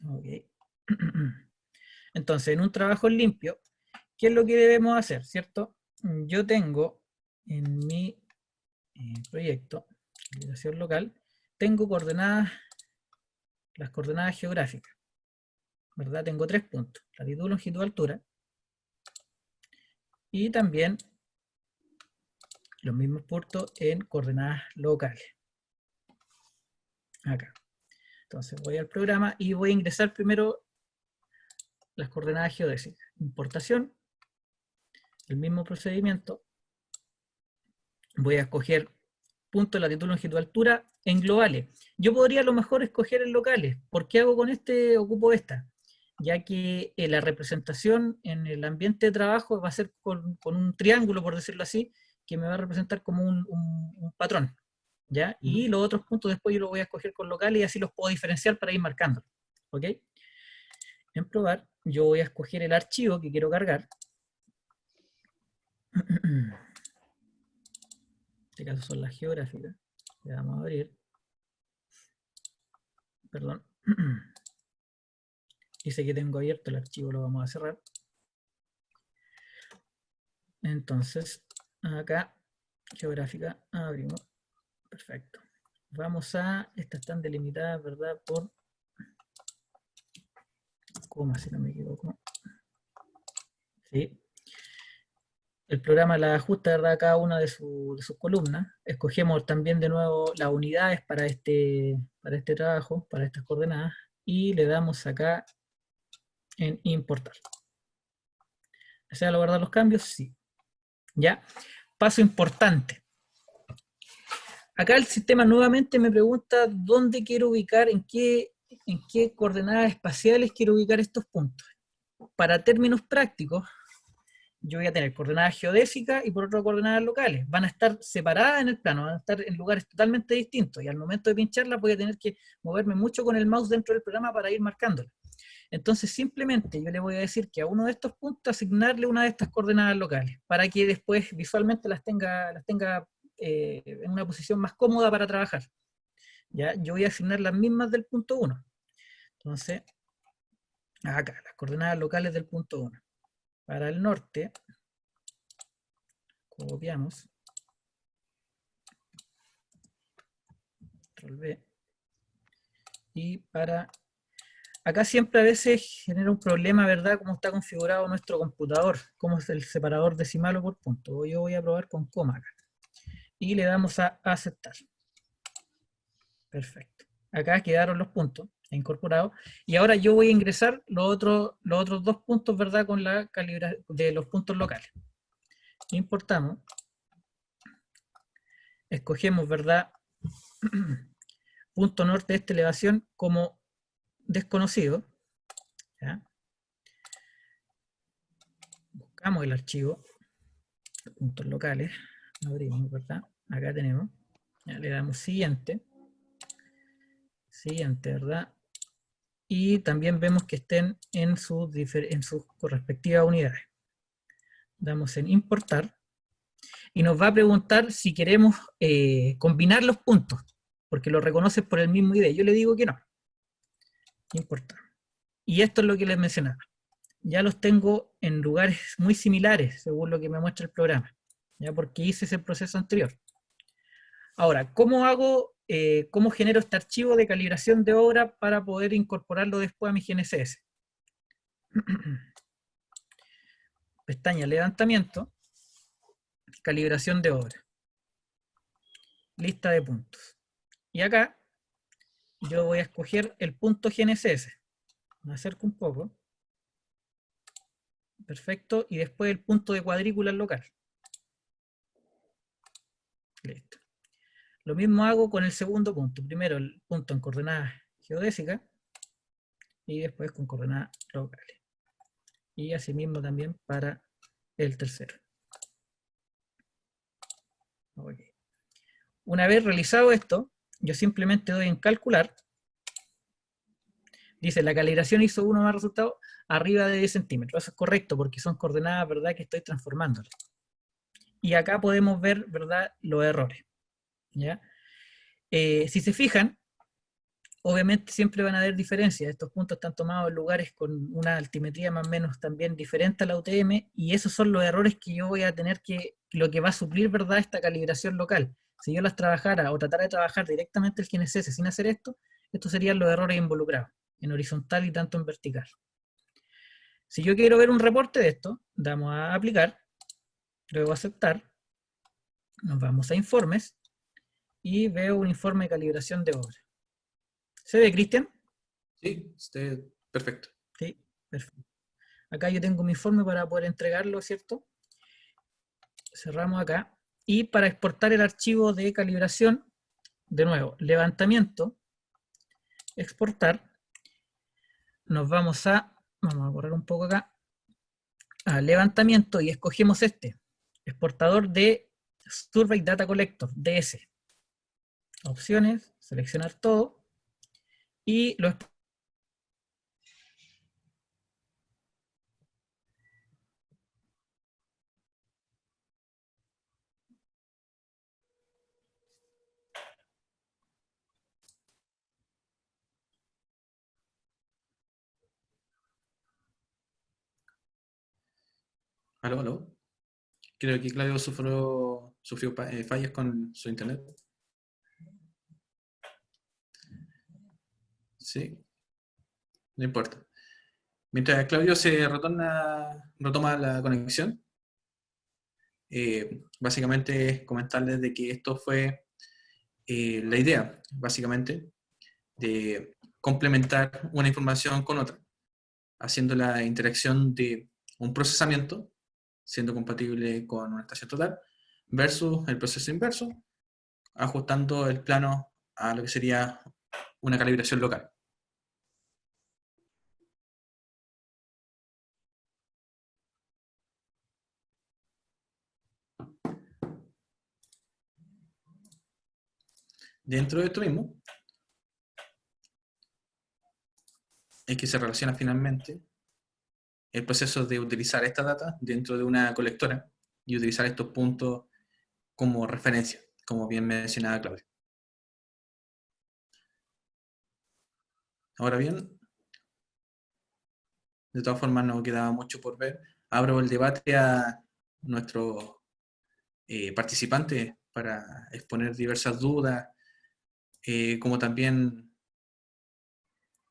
Ok. Entonces, en un trabajo limpio, ¿qué es lo que debemos hacer? ¿Cierto? Yo tengo en mi proyecto, calibración local, tengo coordenadas, las coordenadas geográficas, ¿verdad? Tengo 3 puntos, latitud, longitud, altura, y también los mismos puntos en coordenadas locales. Acá. Entonces voy al programa y voy a ingresar primero las coordenadas geodésicas. Importación, el mismo procedimiento. Voy a escoger punto, latitud, longitud, altura en globales. Yo podría a lo mejor escoger en locales. ¿Por qué hago con este? Ocupo esta. Ya que la representación en el ambiente de trabajo va a ser con un triángulo, por decirlo así, que me va a representar como un patrón. ¿Ya? Y los otros puntos después yo los voy a escoger con locales y así los puedo diferenciar para ir marcando. ¿Ok? En probar, yo voy a escoger el archivo que quiero cargar. En este caso son las geográficas. Le vamos a abrir. Perdón. Dice que tengo abierto el archivo, lo vamos a cerrar. Entonces, acá, geográfica, abrimos. Perfecto. Vamos a, estas están delimitadas, ¿verdad? Por coma, si no me equivoco. Sí. El programa la ajusta, ¿verdad?, a cada una de sus columnas. Escogemos también de nuevo las unidades para este trabajo, para estas coordenadas, y le damos acá en importar. ¿Desea guardar los cambios? Sí. ¿Ya? Paso importante. Acá el sistema nuevamente me pregunta dónde quiero ubicar, en qué coordenadas espaciales quiero ubicar estos puntos. Para términos prácticos, yo voy a tener coordenadas geodésicas y por otro coordenadas locales. Van a estar separadas en el plano, van a estar en lugares totalmente distintos y al momento de pincharlas voy a tener que moverme mucho con el mouse dentro del programa para ir marcándolas. Entonces simplemente yo le voy a decir que a uno de estos puntos asignarle una de estas coordenadas locales para que después visualmente las tenga en una posición más cómoda para trabajar. ¿Ya? Yo voy a asignar las mismas del punto 1. Entonces, acá, las coordenadas locales del punto 1. Para el norte, copiamos, control V, y para... Acá siempre a veces genera un problema, ¿verdad?, cómo está configurado nuestro computador, cómo es el separador decimal o por punto. Yo voy a probar con coma acá. Y le damos a aceptar. Perfecto. Acá quedaron los puntos incorporados. Y ahora yo voy a ingresar los otros 2 puntos, ¿verdad?, con la calibración de los puntos locales. Importamos. Escogemos, ¿verdad?, punto norte de esta elevación como desconocido. ¿Ya? Buscamos el archivo, puntos locales, abrimos, ¿verdad? Acá tenemos, ya, le damos siguiente, ¿verdad? Y también vemos que estén en sus respectivas unidades. Damos en importar y nos va a preguntar si queremos combinar los puntos, porque lo reconoce por el mismo ID. Yo le digo que no. Importar. Y esto es lo que les mencionaba. ya los tengo en lugares muy similares, según lo que me muestra el programa, ya porque hice ese proceso anterior. Ahora, cómo genero este archivo de calibración de obra para poder incorporarlo después a mi GNSS? Pestaña levantamiento, calibración de obra, lista de puntos. Y acá yo voy a escoger el punto GNSS. Me acerco un poco. Perfecto. Y después el punto de cuadrícula local. Listo. Lo mismo hago con el segundo punto. Primero el punto en coordenadas geodésicas y después con coordenadas locales. Y asimismo también para el tercero. Okay. Una vez realizado esto, yo simplemente doy en calcular. Dice, la calibración hizo uno más resultado arriba de 10 centímetros. Eso es correcto porque son coordenadas, ¿verdad?, que estoy transformándolas. Y acá podemos ver, ¿verdad?, los errores. ¿Ya? Si se fijan, obviamente siempre van a haber diferencias. Estos puntos están tomados en lugares con una altimetría más o menos también diferente a la UTM, y esos son los errores que yo voy a tener lo que va a suplir, ¿verdad?, esta calibración local. Si yo las trabajara o tratara de trabajar directamente el GNSS sin hacer esto, estos serían los errores involucrados, en horizontal y tanto en vertical. Si yo quiero ver un reporte de esto, damos a aplicar, luego a aceptar, nos vamos a informes, y veo un informe de calibración de obra. ¿Se ve, Cristian? Sí, perfecto. Sí, perfecto. Acá yo tengo mi informe para poder entregarlo, ¿cierto? Cerramos acá. Y para exportar el archivo de calibración, de nuevo, levantamiento, exportar, vamos a correr un poco acá, a levantamiento y escogemos este, exportador de Survey Data Collector, DS. Opciones, seleccionar todo, y lo Aló, aló. Creo que Claudio sufrió fallas con su internet. Sí, no importa. Mientras Claudio retoma la conexión, básicamente comentarles de que esto fue la idea, básicamente, de complementar una información con otra, haciendo la interacción de un procesamiento, siendo compatible con una estación total, versus el proceso inverso, ajustando el plano a lo que sería una calibración local. Dentro de esto mismo, es que se relaciona finalmente el proceso de utilizar esta data dentro de una colectora y utilizar estos puntos como referencia, como bien mencionaba Claudia. Ahora bien, de todas formas no quedaba mucho por ver. Abro el debate a nuestros participantes para exponer diversas dudas, como también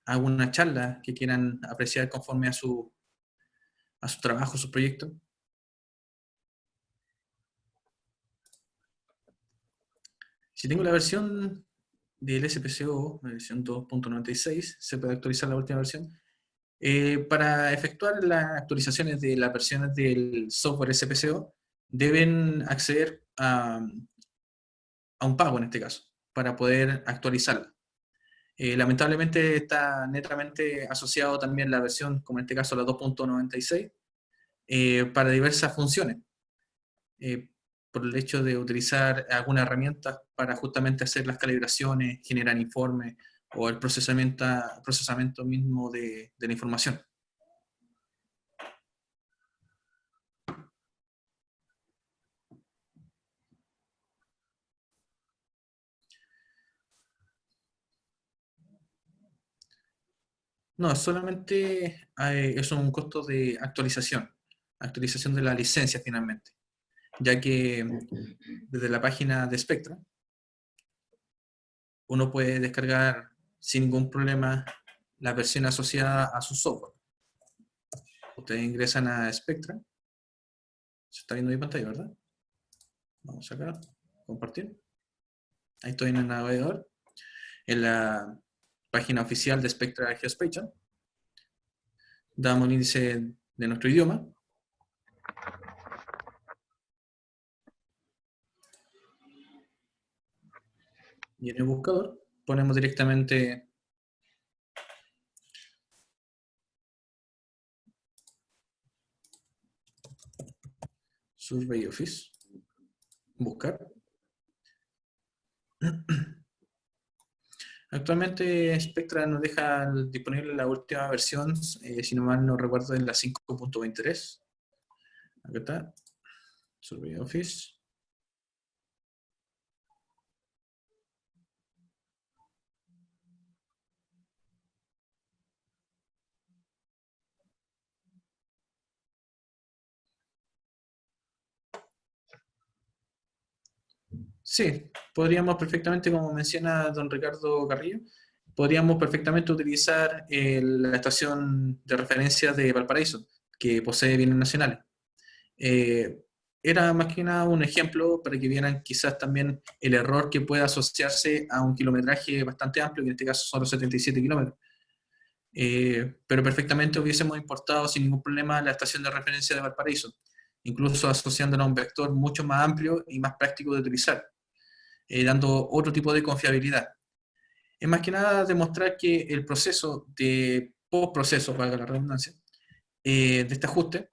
alguna charla que quieran apreciar conforme a su trabajo, su proyecto. Si tengo la versión del SPCO, la versión 2.96, se puede actualizar la última versión. Para efectuar las actualizaciones de las versiones del software SPCO, deben acceder a un pago en este caso, para poder actualizarla. Lamentablemente está netamente asociado también la versión, como en este caso la 2.96, para diversas funciones, por el hecho de utilizar algunas herramientas para justamente hacer las calibraciones, generar informes o el procesamiento mismo de la información. No, solamente es un costo de actualización de la licencia finalmente, ya que desde la página de Spectra uno puede descargar sin ningún problema la versión asociada a su software. Ustedes ingresan a Spectra, se está viendo mi pantalla, ¿verdad? Vamos acá, compartir. Ahí estoy en el navegador, en la página oficial de Spectra Geospatial. Damos el índice de nuestro idioma. Y en el buscador ponemos directamente Survey Office, buscar. Actualmente Spectra nos deja disponible la última versión, si no mal no recuerdo, en la 5.23. Acá está, Survey Office. Sí, podríamos perfectamente, como menciona don Ricardo Carrillo, podríamos perfectamente utilizar la estación de referencia de Valparaíso, que posee bienes nacionales. Eh, Era más que nada un ejemplo para que vieran quizás también el error que puede asociarse a un kilometraje bastante amplio, que en este caso son los 77 kilómetros. Pero perfectamente hubiésemos importado sin ningún problema la estación de referencia de Valparaíso, incluso asociándola a un vector mucho más amplio y más práctico de utilizar, dando otro tipo de confiabilidad. Es más que nada demostrar que el proceso de postproceso, valga la redundancia, de este ajuste,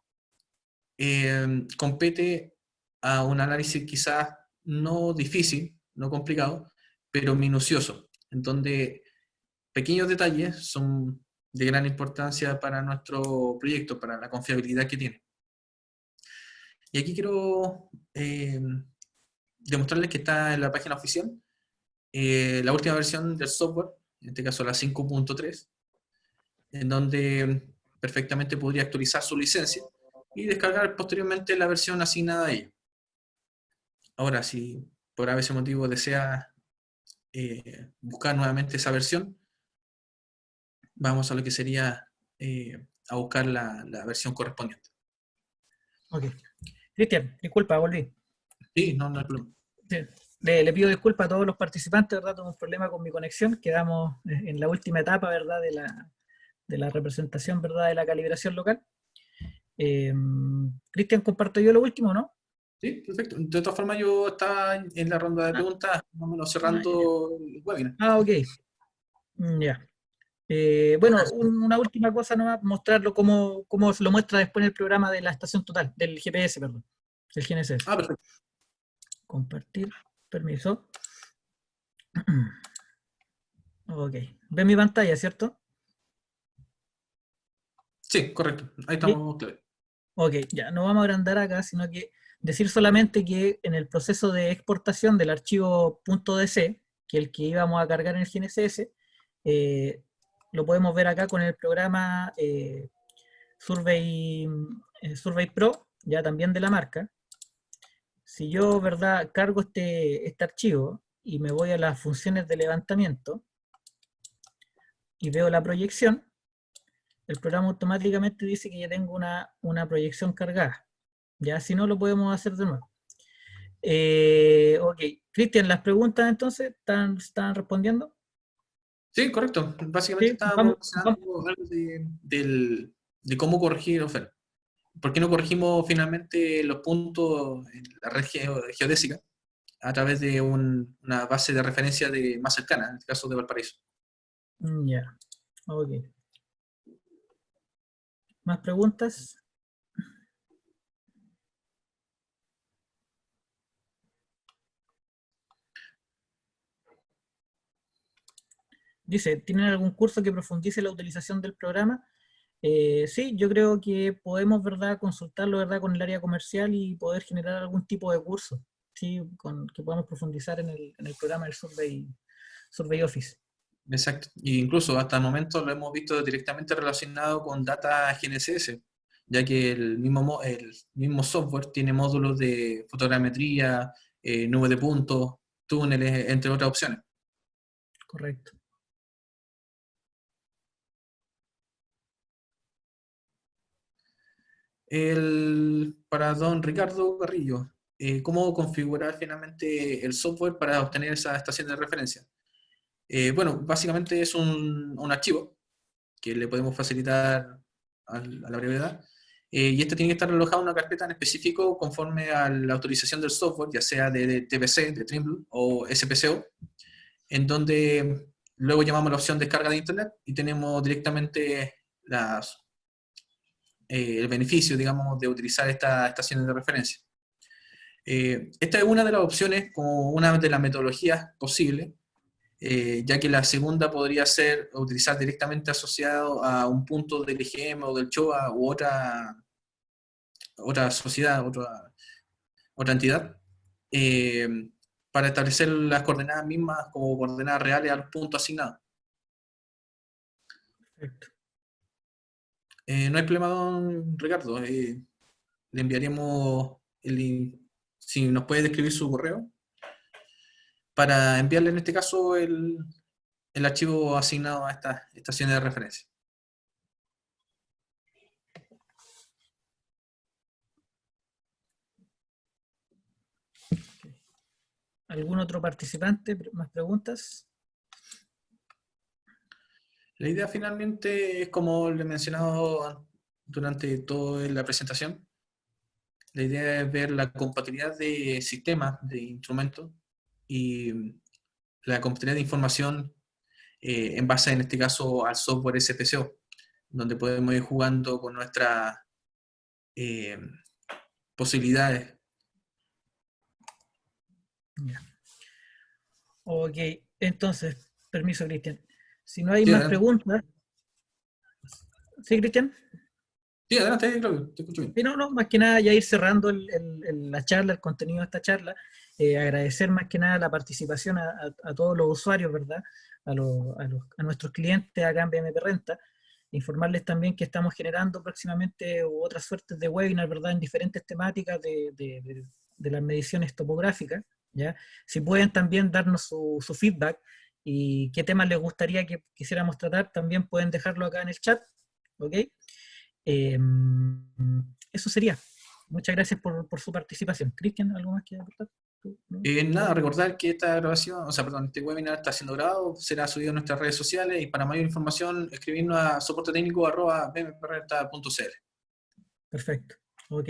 compete a un análisis quizás no difícil, no complicado, pero minucioso, en donde pequeños detalles son de gran importancia para nuestro proyecto, para la confiabilidad que tiene. Y aquí quiero demostrarles que está en la página oficial la última versión del software, en este caso la 5.3, en donde perfectamente podría actualizar su licencia y descargar posteriormente la versión asignada a ella. Ahora, si por ese motivo desea buscar nuevamente esa versión, vamos a lo que sería a buscar la versión correspondiente. Ok. Cristian, disculpa, volví. Sí, no, no hay problema. Sí. Le pido disculpas a todos los participantes, ¿verdad? Tuve un problema con mi conexión. Quedamos en la última etapa, ¿verdad? De la representación, ¿verdad? De la calibración local. Cristian, comparto yo lo último, ¿no? Sí, perfecto. De todas formas, yo estaba en la ronda de Ah, preguntas, más o menos ah, ya. cerrando el webinar. Ok. Ya. Bueno, una última cosa nomás, mostrarlo cómo se lo muestra después en el programa de la estación total, del GPS, perdón, del GNSS. Ah, perfecto. Compartir, permiso. Ok. ¿Ven mi pantalla, cierto? Sí, correcto. Ahí ¿Sí? estamos claros. Ok, ya, no vamos a agrandar acá, sino que decir solamente que en el proceso de exportación del archivo .dc, que es el que íbamos a cargar en el GNSS, eh, lo podemos ver acá con el programa Survey Pro, ya también de la marca. Si yo, ¿verdad?, cargo este archivo y me voy a las funciones de levantamiento y veo la proyección, el programa automáticamente dice que ya tengo una proyección cargada. Ya, si no, lo podemos hacer de nuevo. Ok, Cristian, las preguntas entonces, ¿están respondiendo? Sí, correcto. Básicamente Sí, estábamos vamos, vamos. mencionando algo de cómo corregir, o sea, ¿por qué no corregimos finalmente los puntos en la red geodésica a través de una base de referencia más cercana, en este caso de Valparaíso? Ya, ok. ¿Más preguntas? Dice, ¿tienen algún curso que profundice la utilización del programa? Sí, yo creo que podemos, ¿verdad?, consultarlo, ¿verdad?, con el área comercial y poder generar algún tipo de curso, ¿sí?, que podamos profundizar en el programa del Survey Office. Exacto. E incluso hasta el momento lo hemos visto directamente relacionado con data GNSS, ya que el mismo software tiene módulos de fotogrametría, nube de puntos, túneles, entre otras opciones. Correcto. Para don Ricardo Carrillo, ¿cómo configurar finalmente el software para obtener esa estación de referencia? Bueno, básicamente es un archivo que le podemos facilitar a la brevedad. Y este tiene que estar alojado en una carpeta en específico conforme a la autorización del software, ya sea de TPC, de Trimble o SPCO, en donde luego llamamos la opción descarga de Internet y tenemos directamente el beneficio, digamos, de utilizar esta estación de referencia. Esta es una de las opciones, como una de las metodologías posibles, ya que la segunda podría ser utilizar directamente asociado a un punto del EGM o del CHOA u otra sociedad, otra entidad, eh, para establecer las coordenadas mismas como coordenadas reales al punto asignado. Perfecto. No hay problema, don Ricardo. Le enviaremos si nos puede describir su correo para enviarle en este caso el archivo asignado a esta estación de referencia. ¿Algún otro participante? ¿Más preguntas? La idea finalmente es, como le he mencionado durante toda la presentación, la idea es ver la compatibilidad de sistemas, de instrumentos y la compatibilidad de información en base, en este caso, al software SPCO, donde podemos ir jugando con nuestras eh, posibilidades. Ya. Ok, entonces, permiso, Cristian. Si no hay Sí, más adelante. preguntas, ¿sí, Cristian? Sí, adelante, Claudio, te escucho bien. Sí, no, más que nada ya ir cerrando la charla, el contenido de esta charla. Agradecer más que nada la participación a todos los usuarios, ¿verdad? A nuestros clientes acá en BMP Renta. Informarles también que estamos generando próximamente otras suertes de webinar, ¿verdad? En diferentes temáticas de las mediciones topográficas, ¿ya? Si pueden también darnos su feedback y qué temas les gustaría que quisiéramos tratar, también pueden dejarlo acá en el chat, ¿ok? Eh, Eso sería. Muchas gracias por su participación. Cristian, ¿algo más que aportar? ¿No? Nada, recordar que esta grabación, o sea, perdón, este webinar está siendo grabado, será subido a nuestras redes sociales y para mayor información escribirnos a soportetécnico@bmprrenta.cl. Perfecto. Ok.